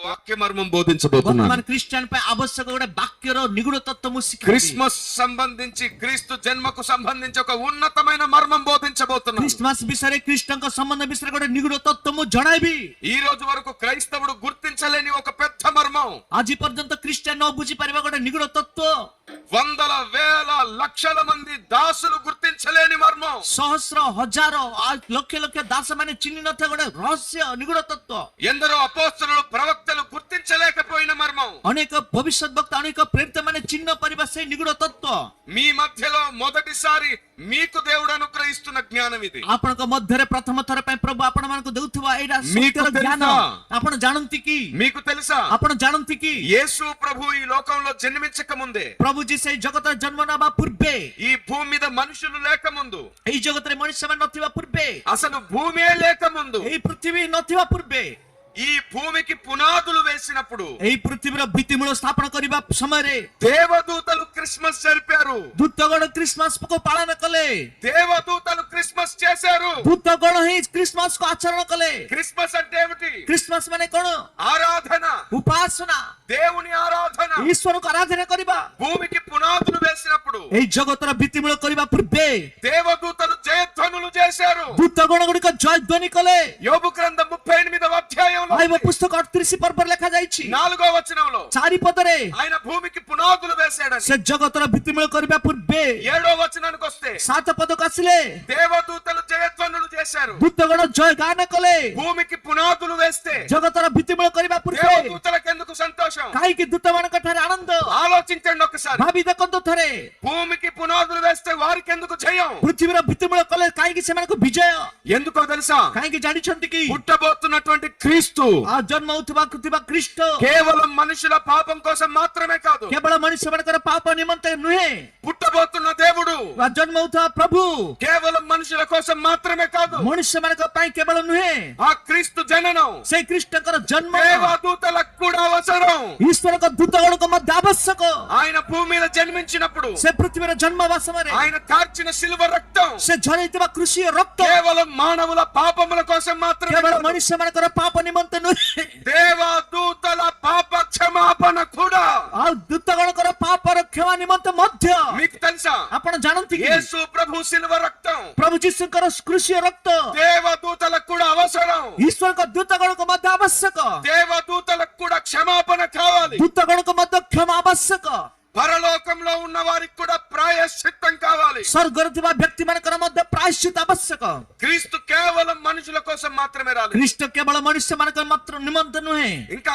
వాక్య మర్మం బోధించబోతున్నాను. ବର୍ତ୍ତମାନ ଖ୍ରୀଷ୍ଟିଆନ ପାଇଁ ଆବଶ୍ୟକ ଗୋଟେ ବାକ୍ୟର ନିଗୁଡ ତତ୍ତ୍ୱ ମୁଁ ଶିଖାଇବି. క్రిస్మస్ సంబంధించి క్రీస్తు జన్మకు సంబంధించి ఒక ఉన్నతమైన మర్మం బోధించబోతున్నాను. ଖ୍ରୀଷ୍ଟମାସ ବିଷୟରେ ଖ୍ରୀଷ୍ଟଙ୍କ ସମ୍ବନ୍ଧ ବିଷୟରେ ଗୋଟେ ନିଗୁଡ ତତ୍ତ୍ୱ ମୁଁ ଜଣାଇବି. ఈ రోజు వరకు క్రైస్తవుడు గుర్తించలేని ఒక పెద్ద మర్మం, ଆଜି ପର୍ଯ୍ୟନ୍ତ ଖ୍ରୀଷ୍ଟିଆନ ନ ବୁଝିପାରିବା ଗୋଟେ ନିଗୁଡ ତତ୍ତ୍ୱ, వందల వేల లక్షల మంది దాసులు గుర్తించలేని మర్మం, ସହସ୍ର ହଜାର ଲକ୍ଷ ଲକ୍ଷ ଦାସ ମାନେ ଚିହ୍ନି ନଥିବା ଗୋଟେ ରହସ୍ୟ ନିଗୁଡ ତତ୍ତ୍ୱ, ఎందరో అపోస్తలులు ప్రవక్తలు గుర్తించలేకపోయిన మర్మం, ଅନେକ ଭବିଷ୍ୟତ ବକ୍ତା ଅନେକ ପ୍ରେରିତ ମାନେ ଚିହ୍ନ କରିବା ସେଇ ନିଗୁଡ ତତ୍ତ୍ୱ. మీ మధ్యలో మొదటిసారి మీకు దేవుడు అనుగ్రహిస్తున్న జ్ఞానం ఇది. ଆପଣଙ୍କ ମଧ୍ୟରେ ପ୍ରଥମ ଥର ପାଇଁ ପ୍ରଭୁ ଆପଣ ମାନଙ୍କୁ ଦେଉଥିବା ଏଇଟା మీకు ସତ୍ୟର ଜ୍ଞାନ తెలుసా? ଆପଣ ଜାଣନ୍ତି କି? మీకు తెలుసా, ଆପଣ ଜାଣନ୍ତି କି యేసు ప్రభు ఈ లోకంలో జన్మించక ముందే, ପ୍ରଭୁଜୀ ସେଇ ଜଗତର ଜନ୍ମ ନେବା ପୂର୍ବେ, ఈ భూమి మీద మనుషులు లేక ముందు, ଏଇ ଜଗତରେ ମଣିଷମାନେ ନଥିବା ପୂର୍ବେ, అసలు భూమే లేక ముందు, ଏଇ ପୃଥିବୀ ନଥିବା ପୂର୍ବେ, ఈ భూమికి పునాదులు వేసినప్పుడు ଏଇ ପୃଥିବୀର ଭିତ୍ତିମୂଳ ସ୍ଥାପନ କରିବା ସମୟରେ దేవదూతలు క్రిస్మస్ జరిపారు. ଦୂତଗଣ ଖ୍ରୀଷ୍ଟମାସକୁ ପାଳନ କଲେ. దేవదూతలు క్రిస్మస్ చేశారు. ଦୂତଗଣ ହିଁ ଖ୍ରୀଷ୍ଟମାସକୁ ଆଚରଣ କଲେ. క్రిస్మస్ అంటే ఏమిటి? ଖ୍ରୀଷ୍ଟମାସ ମାନେ କଣ? ఆరాధన, ଉପାସନା, దేవుని ఆరాధన. ଈଶ୍ୱରଙ୍କୁ ଆରାଧନା କରିବା. భూమికి పునాదులు వేసినప్పుడు ଏଇ ଜଗତର ଭିତ୍ତିମୂଳ କରିବା ପୂର୍ବେ దేవదూతలు జయధ్వనులు చేశారు. ଦୂତଗଣ ଗୁଡିକ ଜୟଧ୍ୱନି କଲେ. యోబు గ్రంథం 38వ అధ్యాయంలో ଆଇବ పుస్తକ 38 పర్ବରେ ଲେଖା ଯାଇଛି 4వ వచనంలో 4 ପଦରେ ఆయన భూమికి పునాదులు వేశాడని. ସେ ଜଗତର ଭିତ୍ତିମୂଳ କରିବା ପୂର୍ବେ 7వ వచనానికి వస్తే 7 ପଦକୁ ଆସିଲେ దేవదూతలు జయధ్వనులు చేశారు. ଦୂତଗଣ ଜୟ ଗାନ କଲେ. భూమికి పునాదులు వేస్తే ଜଗତର ଭିତ୍ତିମୂଳ କରିବା ପୂର୍ବେ దేవదూతలకు ఎందుకు సంతోషం? କାହିଁକି ଦୂତମାନଙ୍କ ଠାରେ ଆନନ୍ଦ? ఆలోచించండి ఒకసారి. ଭାବି ଦେଖନ୍ତୁ ଥରେ, భూమికి పునాదులు వేస్తే వారికి ఎందుకు జయం? ପୃଥିବୀର ଭିତ୍ତିମୂଳ କଲେ କାହିଁକି ସେମାନଙ୍କୁ ବିଜୟ? ఎందుకో తెలుసా? କାହିଁକି ଜାଣିଛନ୍ତି କି? పుట్టబోతున్నటువంటి క్రీస్తు ଜନ୍ମ ହେଉଥିବା ଖ୍ରୀଷ୍ଟ కేవలం మనుషుల పాపం కోసం మాత్రమే కాదు, କେବଳ ମଣିଷମାନଙ୍କର ପାପ ନିମନ୍ତେ ନୁହେଁ. పుట్టబోతున్న దేవుడు ଜନ୍ମ ହେଉଥିବା ପ୍ରଭୁ కేవలం మనుషుల కోసం మాత్రమే కాదు, ମଣିଷମାନଙ୍କ ପାଇଁ କେବଳ ନୁହେଁ. ఆ క్రీస్తు జననం ସେଇ ଖ୍ରୀଷ୍ଟଙ୍କର ଜନ୍ମ దేవదూతలకు కూడా అవసరం. ଈଶ୍ୱରଙ୍କ ଦୂତଗଣଙ୍କ ମଧ୍ୟ ଆବଶ୍ୟକ. ఆయన భూమి మీద జన్మించినప్పుడు ସେ ପୃଥିବୀର ଜନ୍ମ ସମୟରେ ఆయన కార్చిన సిలువ రక్తం ସେ ଝରେଇଥିବା କୃଷି ରକ୍ତ కేవలం మానవుల పాపముల కోసం మాత్రమే କେବଳ కాదు, ମଣିଷମାନଙ୍କର ପାପ ନିମନ୍ତେ ନୁହେଁ. దేవదూతల పాప క్షమాపణ కూడా. ଆଉ ଦୂତଗଣଙ୍କର ପାପର କ୍ଷମା ନିମନ୍ତେ ମଧ୍ୟ. మీకు తెలుసా, ଆପଣ ଜାଣନ୍ତି କି యేసు ప్రభు సిలువ రక్తం ପ୍ରଭୁ ଯୀଶୁଙ୍କର କୃଷି ରକ୍ତ దేవదూతలకు కూడా అవసరం. ଈଶ୍ୱରଙ୍କ ଦୂତଗଣଙ୍କ ମଧ୍ୟ ଆବଶ୍ୟକ. దేవదూతలకు కూడా క్షమాపణ కావాలి. ଦୂତଗଣଙ୍କ ମଧ୍ୟ କ୍ଷମା ଆବଶ୍ୟକ. పరలోకంలో ఉన్న వారికి కూడా ప్రాయశ్చిత్తం కావాలి. ସ୍ୱର୍ଗରେ ଥିବା ବ୍ୟକ୍ତି ମାନଙ୍କର ମଧ୍ୟ ପ୍ରାୟଶ୍ଚିତ ଆବଶ୍ୟକ. క్రీస్తు కేవలం మనుషుల కోసం మాత్రమే రాలేదు, ଖ୍ରୀଷ୍ଟ କେବଳ ମଣିଷ ମାନଙ୍କର ମାତ୍ର ନିମନ୍ତେ ନୁହେଁ, ఇంకా